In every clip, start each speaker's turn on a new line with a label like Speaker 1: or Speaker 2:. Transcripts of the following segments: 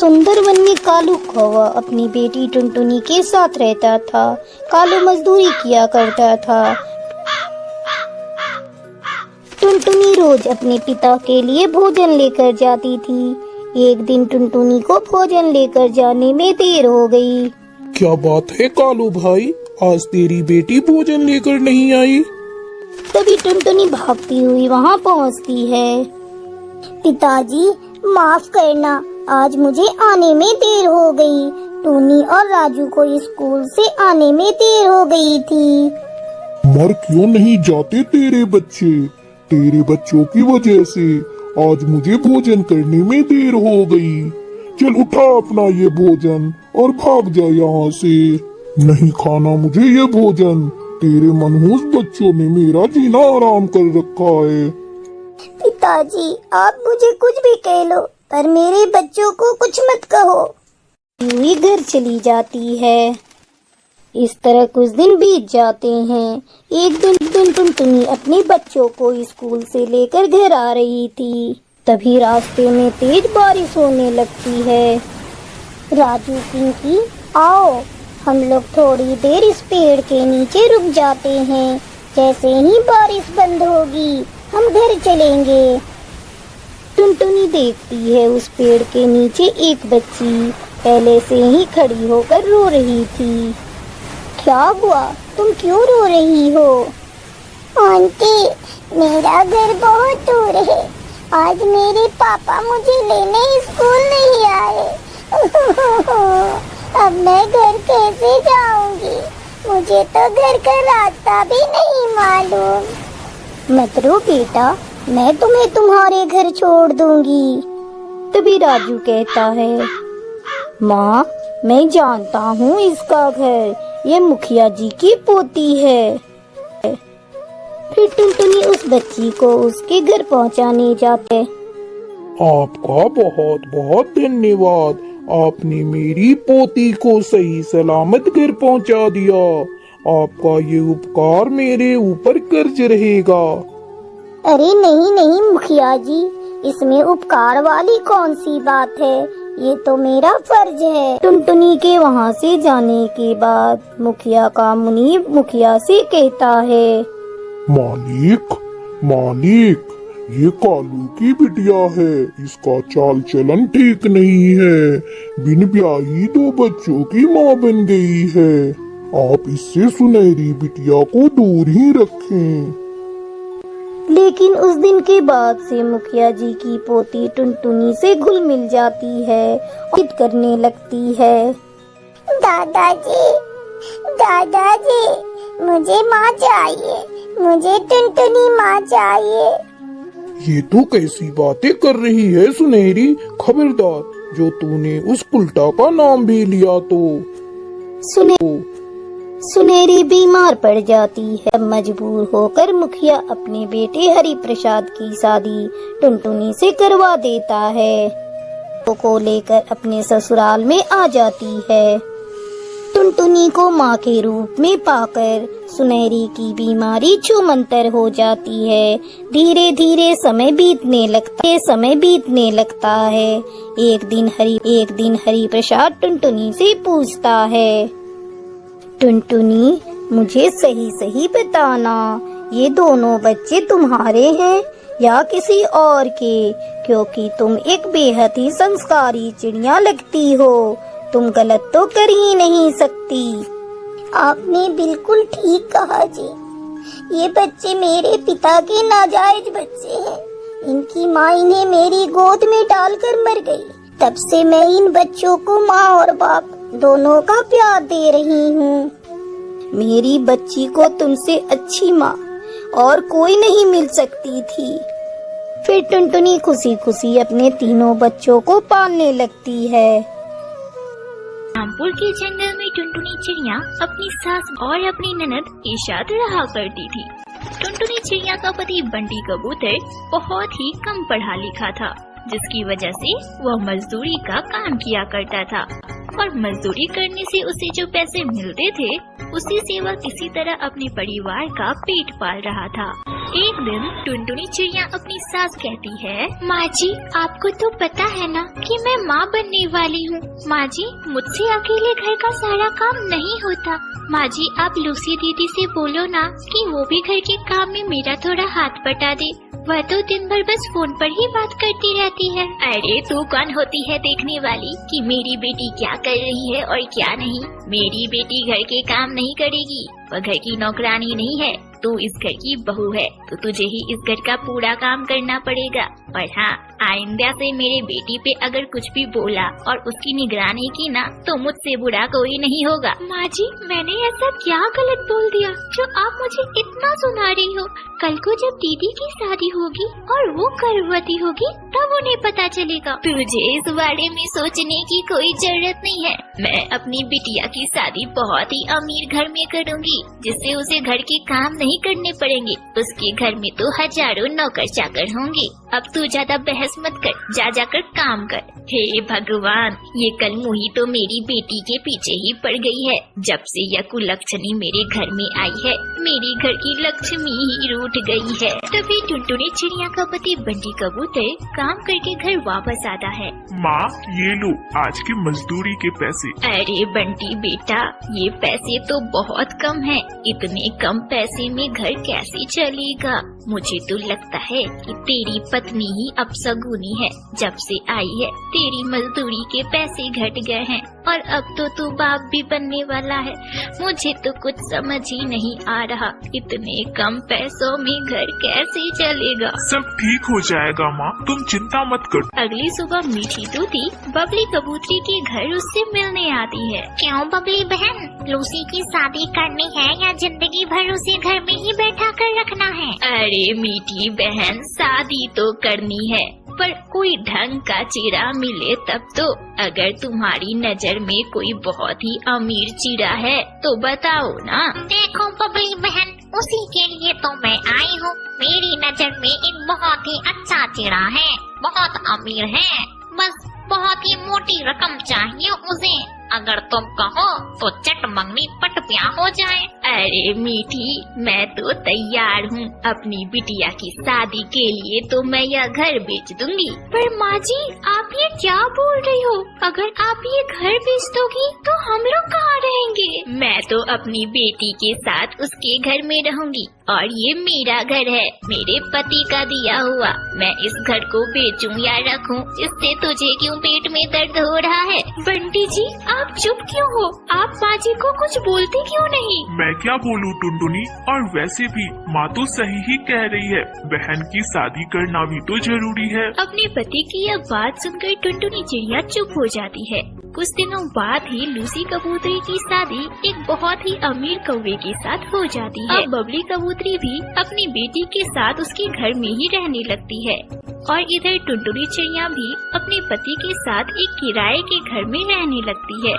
Speaker 1: सुंदर वन में कालू कौवा अपनी बेटी टुनटुनी के साथ रहता था। कालू मजदूरी किया करता था। टुनटुनी रोज अपने पिता के लिए भोजन लेकर जाती थी। एक दिन टुनटुनी को भोजन लेकर जाने में देर हो गई।
Speaker 2: क्या बात है कालू भाई, आज तेरी बेटी भोजन लेकर नहीं आई?
Speaker 1: तभी टुनटुनी भागती हुई वहाँ पहुँचती है। पिताजी माफ करना, आज मुझे आने में देर हो गई। टूनी और राजू को स्कूल से आने में देर हो गई थी।
Speaker 2: मर क्यों नहीं जाते तेरे बच्चे? तेरे बच्चों की वजह से आज मुझे भोजन करने में देर हो गई। चल उठा अपना ये भोजन और भाग जा यहाँ से। नहीं खाना मुझे ये भोजन। तेरे मनहूस बच्चों ने मेरा जीना आराम कर रखा है।
Speaker 1: पिताजी आप मुझे कुछ भी कह लो, पर मेरे बच्चों को कुछ मत कहो। हुई घर चली जाती है। इस तरह कुछ दिन बीत जाते हैं। एक दिन टुनटुनी अपने बच्चों को स्कूल से लेकर घर आ रही थी। तभी रास्ते में तेज बारिश होने लगती है। राजू पिंकी आओ, हम लोग थोड़ी देर इस पेड़ के नीचे रुक जाते हैं। जैसे ही बारिश बंद होगी हम घर चलेंगे। टुनटुनी देखती है उस पेड़ के नीचे एक बच्ची पहले से ही खड़ी होकर रो रही थी। क्या हुआ, तुम क्यों रो रही हो? आंटी, मेरा घर बहुत दूर है। आज मेरे पापा मुझे लेने स्कूल नहीं आए। अब मैं घर कैसे जाऊंगी? मुझे तो घर का रास्ता भी नहीं मालूम। मत रो बेटा, मैं तुम्हें तुम्हारे घर छोड़ दूंगी। तभी राजू कहता है, माँ मैं जानता हूँ इसका घर, ये मुखिया जी की पोती है। फिर टुनटुनी उस बच्ची को उसके घर पहुँचाने जाते।
Speaker 2: आपका बहुत बहुत धन्यवाद, आपने मेरी पोती को सही सलामत घर पहुंचा दिया। आपका ये उपकार मेरे ऊपर कर्ज रहेगा।
Speaker 1: अरे नहीं नहीं मुखिया जी, इसमें उपकार वाली कौन सी बात है, ये तो मेरा फर्ज है। टुनटुनी के वहाँ से जाने के बाद मुखिया का मुनीब मुखिया से कहता है,
Speaker 2: मालिक मालिक, ये कालू की बिटिया है, इसका चाल चलन ठीक नहीं है। बिन ब्याही 2 बच्चों की माँ बन गई है। आप इससे सुनहरी बिटिया को दूर ही रखें।
Speaker 1: लेकिन उस दिन के बाद से मुखिया जी की पोती टुनटुनी से घुल मिल जाती है, जिद करने लगती है। दादाजी दादाजी, मुझे माँ चाहिए, मुझे टुनटुनी माँ चाहिए।
Speaker 2: ये तू कैसी बातें कर रही है सुनहरी? खबरदार, जो तूने उस उल्टा का नाम भी लिया तो।
Speaker 1: सुनहरी बीमार पड़ जाती है। मजबूर होकर मुखिया अपने बेटे हरि प्रसाद की शादी टुनटुनी से करवा देता है। को लेकर अपने ससुराल में आ जाती है। टुनटुनी को माँ के रूप में पाकर सुनहरी की बीमारी छूमंतर हो जाती है। धीरे धीरे समय बीतने लगता है। एक दिन हरि प्रसाद टुनटुनी से पूछता है, टुनटुनी मुझे सही सही बताना, ये दोनों बच्चे तुम्हारे हैं या किसी और के? क्योंकि तुम एक बेहद ही संस्कारी चिड़िया लगती हो, तुम गलत तो कर ही नहीं सकती। आपने बिल्कुल ठीक कहा जी, ये बच्चे मेरे पिता के नाजायज बच्चे हैं। इनकी माँ इन्हें मेरी गोद में डालकर मर गई। तब से मैं इन बच्चों को माँ और बाप दोनों का प्यार दे रही हूँ। मेरी बच्ची को तुमसे अच्छी माँ और कोई नहीं मिल सकती थी। फिर टुनटुनी खुशी खुशी अपने तीनों बच्चों को पालने लगती है।
Speaker 3: रामपुर के जंगल में टुनटुनी चिड़िया अपनी सास और अपनी ननद के साथ रहा करती थी। टुनटुनी चिड़िया का पति बंटी कबूतर बहुत ही कम पढ़ा लिखा था, जिसकी वजह से वह मजदूरी का काम किया करता था और मजदूरी करने से उसे जो पैसे मिलते थे उसी से वह किसी तरह अपने परिवार का पेट पाल रहा था। एक दिन टुनटुनी चिड़िया अपनी सास कहती है, माँ जी आपको तो पता है ना कि मैं माँ बनने वाली हूँ। माँ जी मुझसे अकेले घर का सारा काम नहीं होता। माँ जी आप लूसी दीदी से बोलो ना कि वो भी घर के काम में मेरा थोड़ा हाथ बटा दे। वह तो दिन भर बस फोन पर ही बात करती रहती है। अरे तू कौन होती है देखने वाली कि मेरी बेटी क्या कर रही है और क्या नहीं। मेरी बेटी घर के काम नहीं करेगी, वह घर की नौकरानी नहीं है। तू इस घर की बहू है तो तुझे ही इस घर का पूरा काम करना पड़ेगा। और हाँ, आइंदा से मेरे बेटी पे अगर कुछ भी बोला और उसकी निगरानी की ना तो मुझसे बुरा कोई नहीं होगा। माँ जी मैंने ऐसा क्या गलत बोल दिया जो आप मुझे इतना सुना रही हो? कल को जब दीदी की शादी होगी और वो गर्भवती होगी तब उन्हें पता चलेगा। तुझे इस बारे में सोचने की कोई जरूरत नहीं है। मैं अपनी बिटिया की शादी बहुत ही अमीर घर में करूँगी जिससे उसे घर के काम नहीं करने पड़ेंगे। उसके घर में तो हजारों नौकर चाकर होंगे। अब तू ज्यादा बहस मत कर, जा जाकर काम कर। हे भगवान, ये कल मुही तो मेरी बेटी के पीछे ही पड़ गई है। जब से यह कुलक्षणी मेरे घर में आई है मेरी घर की लक्ष्मी ही रूठ गई है। तभी टुनटुनी चिड़िया का पति बंटी कबूतर काम करके घर वापस आता है।
Speaker 2: माँ ये लो आज की मजदूरी के पैसे।
Speaker 3: अरे बंटी बेटा, ये पैसे तो बहुत कम है। इतने कम पैसे में घर कैसे चलेगा? मुझे तो लगता है कि तेरी पत्नी ही अपशगुनी है। जब से आई है तेरी मजदूरी के पैसे घट गए हैं और अब तो तू बाप भी बनने वाला है। मुझे तो कुछ समझ ही नहीं आ रहा, इतने कम पैसों में घर कैसे चलेगा?
Speaker 2: सब ठीक हो जाएगा माँ, तुम चिंता मत करो।
Speaker 3: अगली सुबह मीठी तूती बबली कबूतरी के घर उससे मिलने आती है। क्यों बबली बहन, लूसी की शादी करनी है या जिंदगी भर उसे घर में ही बैठा कर रखना है? अरे मीठी बहन, शादी तो करनी है पर कोई ढंग का चिड़ा मिले तब तो। अगर तुम्हारी नजर में कोई बहुत ही अमीर चिड़ा है तो बताओ ना। देखो बबली बहन, उसी के लिए तो मैं आई हूँ। मेरी नजर में एक बहुत ही अच्छा चिड़ा है, बहुत अमीर है, बस बहुत ही मोटी रकम चाहिए उसे। अगर तुम कहो तो चट मंगनी पट ब्याह हो जाए। अरे मीठी, मैं तो तैयार हूँ। अपनी बिटिया की शादी के लिए तो मैं यह घर बेच दूंगी। पर माँ जी आप ये क्या बोल रही हो? अगर आप ये घर बेच दोगी तो हम लोग कहाँ रहेंगे? मैं तो अपनी बेटी के साथ उसके घर में रहूंगी और ये मेरा घर है, मेरे पति का दिया हुआ। मैं इस घर को बेचूं या रखूं, इससे तुझे क्यों पेट में दर्द हो रहा है? बंटी जी आप चुप क्यों हो? आप माँ जी को कुछ बोलते क्यों नहीं?
Speaker 2: मैं क्या बोलूं टुनटुनी, और वैसे भी माँ तो सही ही कह रही है, बहन की शादी करना भी तो जरूरी है।
Speaker 3: अपने पति की यह बात सुनकर टुनटुनी चिड़िया चुप हो जाती है। कुछ दिनों बाद ही लूसी कबूतरी की शादी एक बहुत ही अमीर कौवे के साथ हो जाती है। अब बबली कबूतरी भी अपनी बेटी के साथ उसके घर में ही रहने लगती है और इधर टुनटुनी चिड़िया भी अपने पति के साथ एक किराए के घर में रहने लगती है।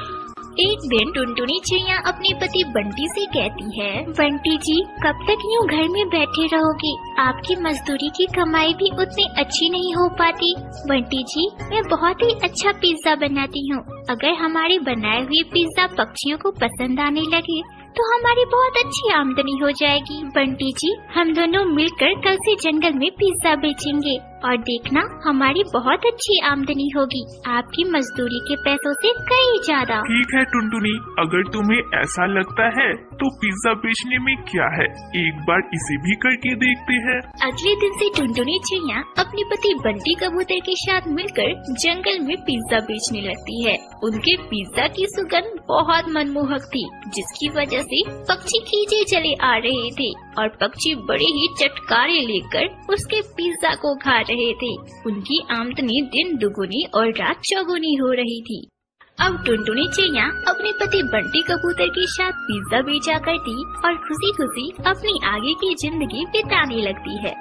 Speaker 3: एक दिन टुनटुनी चिड़िया अपने पति बंटी से कहती है, बंटी जी कब तक यूँ घर में बैठे रहोगे? आपकी मजदूरी की कमाई भी उतनी अच्छी नहीं हो पाती। बंटी जी मैं बहुत ही अच्छा पिज्जा बनाती हूँ। अगर हमारे बनाए हुए पिज्जा पक्षियों को पसंद आने लगे तो हमारी बहुत अच्छी आमदनी हो जाएगी। बंटी जी हम दोनों मिलकर कल से जंगल में पिज्जा बेचेंगे और देखना हमारी बहुत अच्छी आमदनी होगी, आपकी मजदूरी के पैसों से कई ज्यादा।
Speaker 2: ठीक है टुनटुनी, अगर तुम्हें ऐसा लगता है तो पिज्जा बेचने में क्या है, एक बार इसे भी करके देखते हैं।
Speaker 3: अगले दिन से टुनटुनी चिड़िया अपने पति बंटी कबूतर के साथ मिलकर जंगल में पिज्जा बेचने लगती है। उनके पिज्जा की सुगंध बहुत मनमोहक थी, जिसकी वजह से पक्षी खींचे चले आ रहे थे और पक्षी बड़े ही चटकारे लेकर उसके पिज्जा को खा रहे थे। उनकी आमदनी दिन दुगुनी और रात चौगुनी हो रही थी। अब टुनटुनी चिड़िया अपने पति बंटी कबूतर के साथ पिज्जा बेचा करती और खुशी खुशी अपनी आगे की जिंदगी बिताने लगती है।